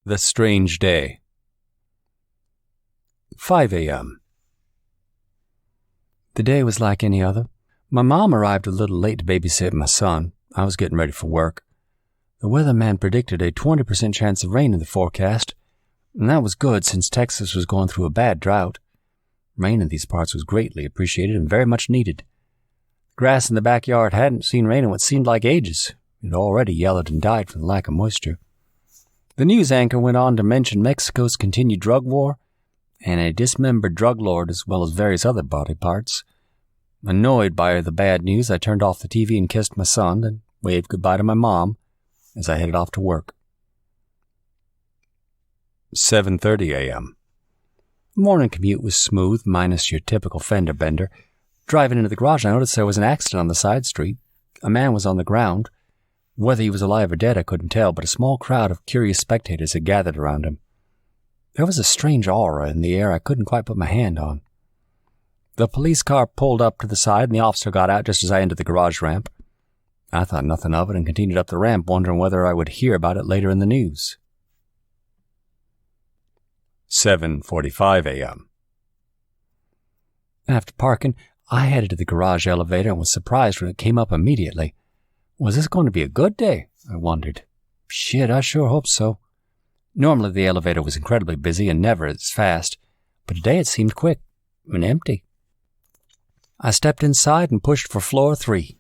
The Strange Day. 5 a.m. The day was like any other. My mom arrived a little late to babysit my son. I was getting ready for work. The weatherman predicted a 20% chance of rain in the forecast, and that was good since Texas was going through a bad drought. Rain in these parts was greatly appreciated and very much needed. The grass in the backyard hadn't seen rain in what seemed like ages. It had already yellowed and died from the lack of moisture. The news anchor went on to mention Mexico's continued drug war and a dismembered drug lord as well as various other body parts. Annoyed by the bad news, I turned off the TV and kissed my son and waved goodbye to my mom as I headed off to work. 7:30 a.m. The morning commute was smooth, minus your typical fender bender. Driving into the garage, I noticed there was an accident on the side street. A man was on the ground. Whether he was alive or dead, I couldn't tell, but a small crowd of curious spectators had gathered around him. There was a strange aura in the air I couldn't quite put my hand on. The police car pulled up to the side, and the officer got out just as I entered the garage ramp. I thought nothing of it and continued up the ramp, wondering whether I would hear about it later in the news. 7:45 a.m. After parking, I headed to the garage elevator and was surprised when it came up immediately. Was this going to be a good day? I wondered. Shit, I sure hope so. Normally the elevator was incredibly busy and never as fast, but today it seemed quick and empty. I stepped inside and pushed for floor 3.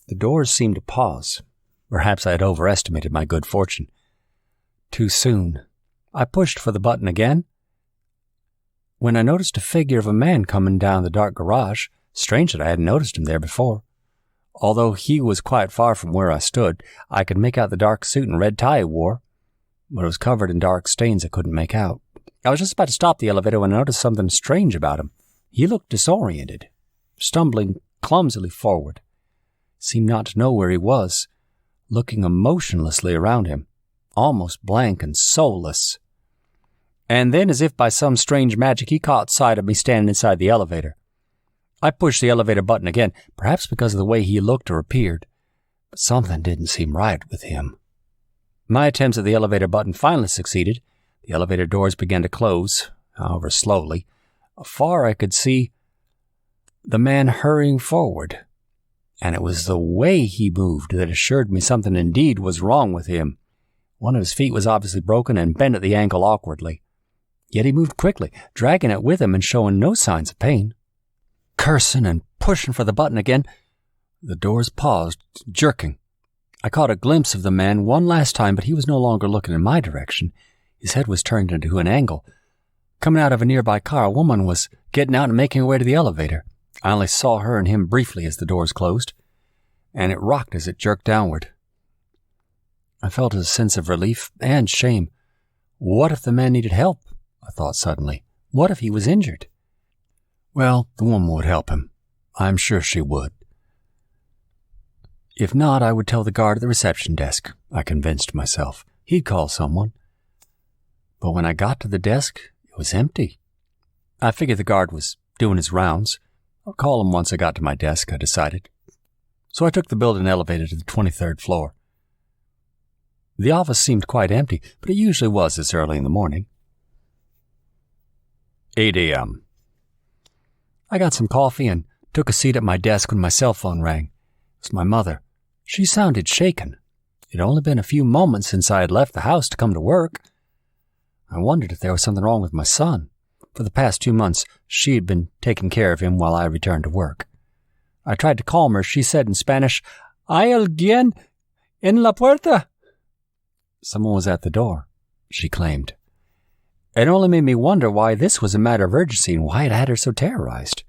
The doors seemed to pause. Perhaps I had overestimated my good fortune. Too soon. I pushed for the button again, when I noticed a figure of a man coming down the dark garage. Strange that I hadn't noticed him there before. Although he was quite far from where I stood, I could make out the dark suit and red tie he wore, but it was covered in dark stains I couldn't make out. I was just about to stop the elevator when I noticed something strange about him. He looked disoriented, stumbling clumsily forward. Seemed not to know where he was, looking emotionlessly around him, almost blank and soulless. And then, as if by some strange magic, he caught sight of me standing inside the elevator. I pushed the elevator button again, perhaps because of the way he looked or appeared, but something didn't seem right with him. My attempts at the elevator button finally succeeded. The elevator doors began to close, however slowly. Afar I could see the man hurrying forward, and it was the way he moved that assured me something indeed was wrong with him. One of his feet was obviously broken and bent at the ankle awkwardly. Yet he moved quickly, dragging it with him and showing no signs of pain. Cursing and pushing for the button again, the doors paused, jerking. I caught a glimpse of the man one last time, but he was no longer looking in my direction. His head was turned into an angle. Coming out of a nearby car, a woman was getting out and making her way to the elevator. I only saw her and him briefly as the doors closed, and it rocked as it jerked downward. I felt a sense of relief and shame. What if the man needed help? I thought suddenly. What if he was injured? Well, the woman would help him. I'm sure she would. If not, I would tell the guard at the reception desk, I convinced myself. He'd call someone. But when I got to the desk, it was empty. I figured the guard was doing his rounds. I'll call him once I got to my desk, I decided. So I took the building elevator to the 23rd floor. The office seemed quite empty, but it usually was this early in the morning. 8 a.m. I got some coffee and took a seat at my desk when my cell phone rang. It was my mother. She sounded shaken. It had only been a few moments since I had left the house to come to work. I wondered if there was something wrong with my son. For the past 2 months, she had been taking care of him while I returned to work. I tried to calm her. She said in Spanish, "Hay alguien en la puerta." Someone was at the door, she claimed. It only made me wonder why this was a matter of urgency and why it had her so terrorized.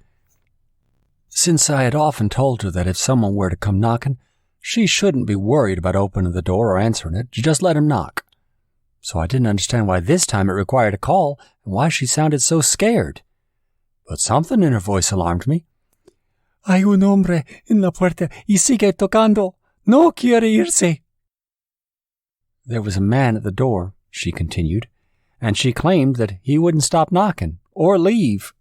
Since I had often told her that if someone were to come knocking, she shouldn't be worried about opening the door or answering it, just let him knock. So I didn't understand why this time it required a call and why she sounded so scared. But something in her voice alarmed me. "Hay un hombre en la puerta y sigue tocando. No quiere irse." There was a man at the door, she continued, and she claimed that he wouldn't stop knocking or leave.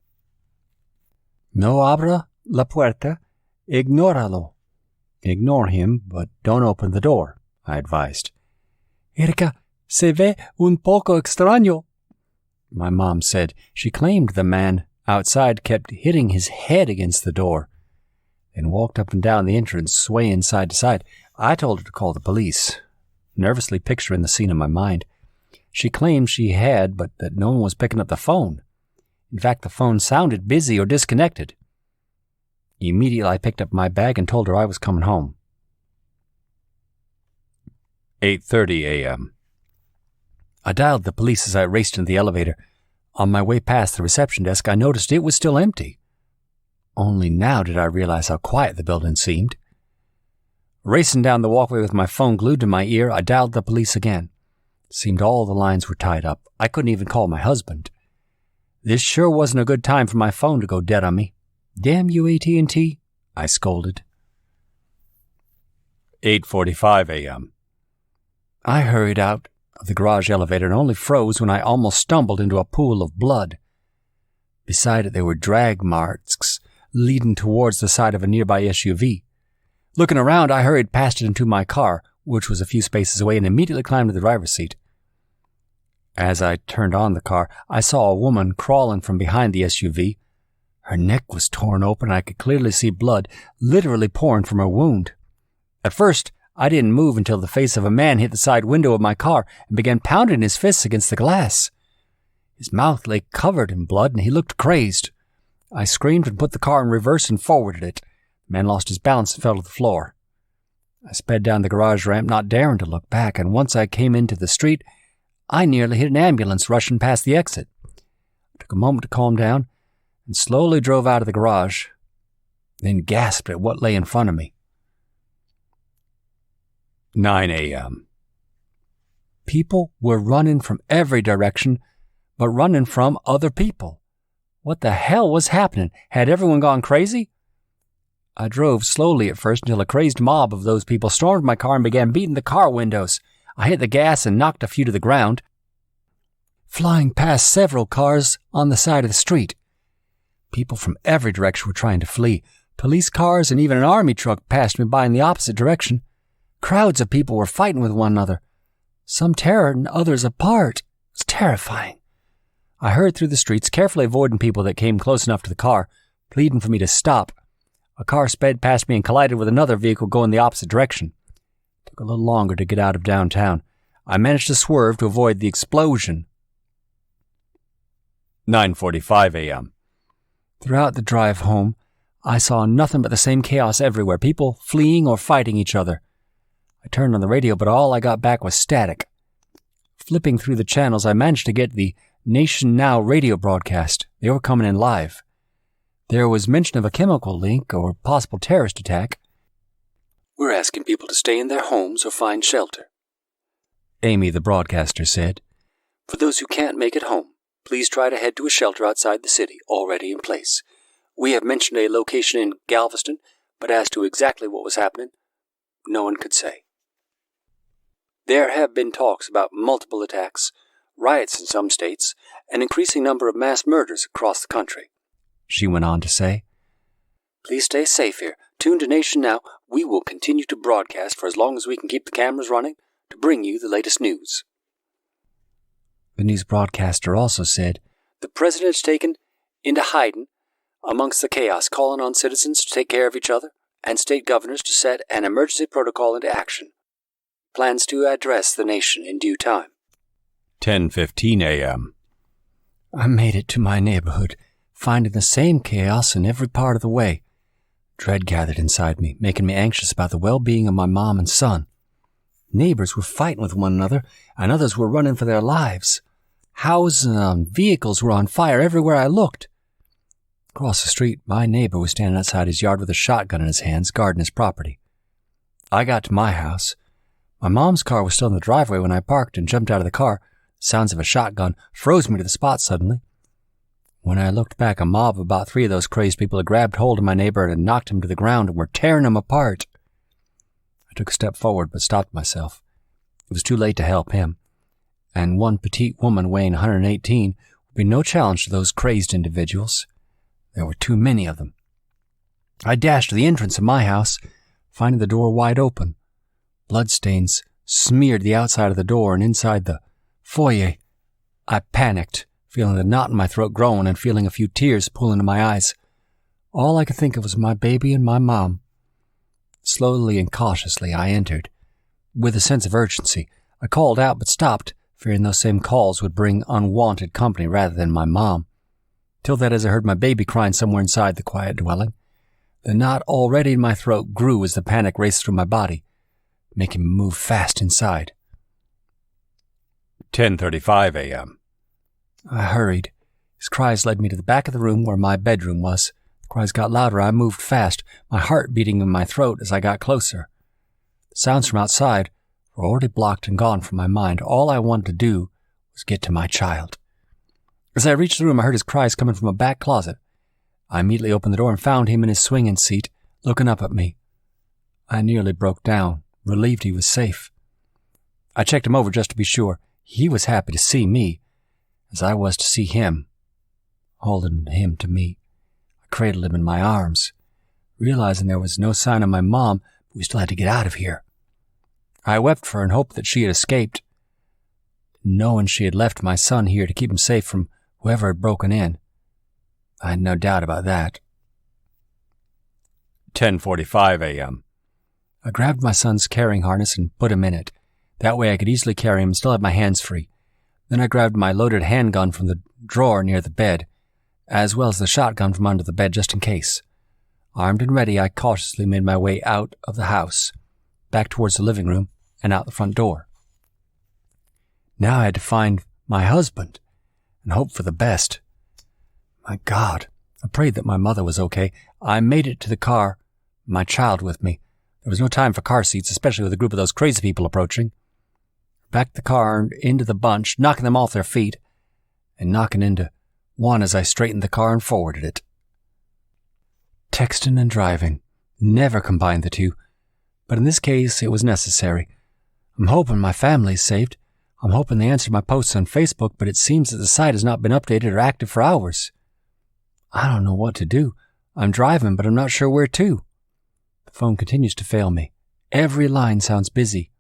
"No abra la puerta, ignóralo." Ignore him, but don't open the door, I advised. "Erika, Se ve un poco extraño, my mom said. She claimed the man outside kept hitting his head against the door, then walked up and down the entrance, swaying side to side. I told her to call the police, nervously picturing the scene in my mind. She claimed she had, but that no one was picking up the phone. In fact, the phone sounded busy or disconnected. Immediately, I picked up my bag and told her I was coming home. 8:30 a.m. I dialed the police as I raced into the elevator. On my way past the reception desk, I noticed it was still empty. Only now did I realize how quiet the building seemed. Racing down the walkway with my phone glued to my ear, I dialed the police again. It seemed all the lines were tied up. I couldn't even call my husband. This sure wasn't a good time for my phone to go dead on me. Damn you, AT&T, I scolded. 8:45 a.m. I hurried out of the garage elevator and only froze when I almost stumbled into a pool of blood. Beside it there were drag marks leading towards the side of a nearby SUV. Looking around, I hurried past it into my car, which was a few spaces away, and immediately climbed to the driver's seat. As I turned on the car, I saw a woman crawling from behind the SUV. Her neck was torn open, and I could clearly see blood literally pouring from her wound. At first, I didn't move until the face of a man hit the side window of my car and began pounding his fists against the glass. His mouth lay covered in blood, and he looked crazed. I screamed and put the car in reverse and forwarded it. The man lost his balance and fell to the floor. I sped down the garage ramp, not daring to look back, and once I came into the street, I nearly hit an ambulance rushing past the exit. I took a moment to calm down and slowly drove out of the garage, then gasped at what lay in front of me. 9 a.m. People were running from every direction, but running from other people. What the hell was happening? Had everyone gone crazy? I drove slowly at first until a crazed mob of those people stormed my car and began beating the car windows. I hit the gas and knocked a few to the ground, flying past several cars on the side of the street. People from every direction were trying to flee. Police cars and even an army truck passed me by in the opposite direction. Crowds of people were fighting with one another, some tearing and others apart. It was terrifying. I hurried through the streets, carefully avoiding people that came close enough to the car, pleading for me to stop. A car sped past me and collided with another vehicle going the opposite direction. It took a little longer to get out of downtown. I managed to swerve to avoid the explosion. 9:45 a.m. Throughout the drive home, I saw nothing but the same chaos everywhere, people fleeing or fighting each other. I turned on the radio, but all I got back was static. Flipping through the channels, I managed to get the Nation Now radio broadcast. They were coming in live. There was mention of a chemical leak or possible terrorist attack. We're asking people to stay in their homes or find shelter, Amy, the broadcaster, said. For those who can't make it home, please try to head to a shelter outside the city, already in place. We have mentioned a location in Galveston, but as to exactly what was happening, no one could say. There have been talks about multiple attacks, riots in some states, an increasing number of mass murders across the country, she went on to say. Please stay safe here. Tune to Nation Now. We will continue to broadcast for as long as we can keep the cameras running to bring you the latest news. The news broadcaster also said, the president is taken into hiding amongst the chaos, calling on citizens to take care of each other and state governors to set an emergency protocol into action. Plans to address the nation in due time. 10:15 a.m. I made it to my neighborhood, finding the same chaos in every part of the way. Dread gathered inside me, making me anxious about the well-being of my mom and son. Neighbors were fighting with one another, and others were running for their lives. Houses and vehicles were on fire everywhere I looked. Across the street, my neighbor was standing outside his yard with a shotgun in his hands, guarding his property. I got to my house. My mom's car was still in the driveway when I parked and jumped out of the car. The sounds of a shotgun froze me to the spot suddenly. When I looked back, a mob of about 3 of those crazed people had grabbed hold of my neighbor and knocked him to the ground and were tearing him apart. I took a step forward but stopped myself. It was too late to help him, and one petite woman weighing 118 would be no challenge to those crazed individuals. There were too many of them. I dashed to the entrance of my house, finding the door wide open. Bloodstains smeared the outside of the door and inside the foyer. I panicked, feeling the knot in my throat growing and feeling a few tears pool into my eyes. All I could think of was my baby and my mom. Slowly and cautiously I entered. With a sense of urgency, I called out but stopped, fearing those same calls would bring unwanted company rather than my mom. Till that, as I heard my baby crying somewhere inside the quiet dwelling, the knot already in my throat grew as the panic raced through my body, making me move fast inside. 10:35 a.m. I hurried. His cries led me to the back of the room where my bedroom was. The cries got louder. I moved fast, my heart beating in my throat as I got closer. The sounds from outside were already blocked and gone from my mind. All I wanted to do was get to my child. As I reached the room, I heard his cries coming from a back closet. I immediately opened the door and found him in his swinging seat, looking up at me. I nearly broke down, relieved he was safe. I checked him over just to be sure. He was happy to see me, as I was to see him, holding him to me. I cradled him in my arms, realizing there was no sign of my mom, but we still had to get out of here. I wept for her and hoped that she had escaped, knowing she had left my son here to keep him safe from whoever had broken in. I had no doubt about that. 10:45 a.m. I grabbed my son's carrying harness and put him in it. That way I could easily carry him and still have my hands free. Then I grabbed my loaded handgun from the drawer near the bed, as well as the shotgun from under the bed just in case. Armed and ready, I cautiously made my way out of the house, back towards the living room and out the front door. Now I had to find my husband and hope for the best. My God, I prayed that my mother was okay. I made it to the car, my child with me. There was no time for car seats, especially with a group of those crazy people approaching. Backed the car into the bunch, knocking them off their feet, and knocking into one as I straightened the car and forwarded it. Texting and driving. Never combined the two. But in this case, it was necessary. I'm hoping my family's saved. I'm hoping they answered my posts on Facebook, but it seems that the site has not been updated or active for hours. I don't know what to do. I'm driving, but I'm not sure where to. The phone continues to fail me. Every line sounds busy.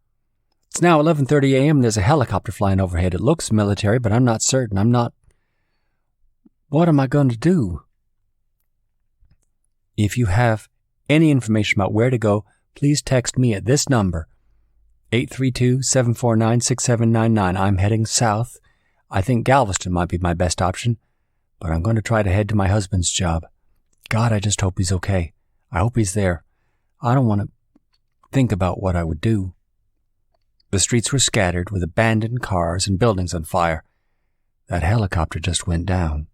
It's now 11:30 a.m. and there's a helicopter flying overhead. It looks military, but I'm not certain. What am I going to do? If you have any information about where to go, please text me at this number, 832-749-6799. I'm heading south. I think Galveston might be my best option, but I'm going to try to head to my husband's job. God, I just hope he's okay. I hope he's there. I don't want to think about what I would do. The streets were scattered with abandoned cars and buildings on fire. That helicopter just went down.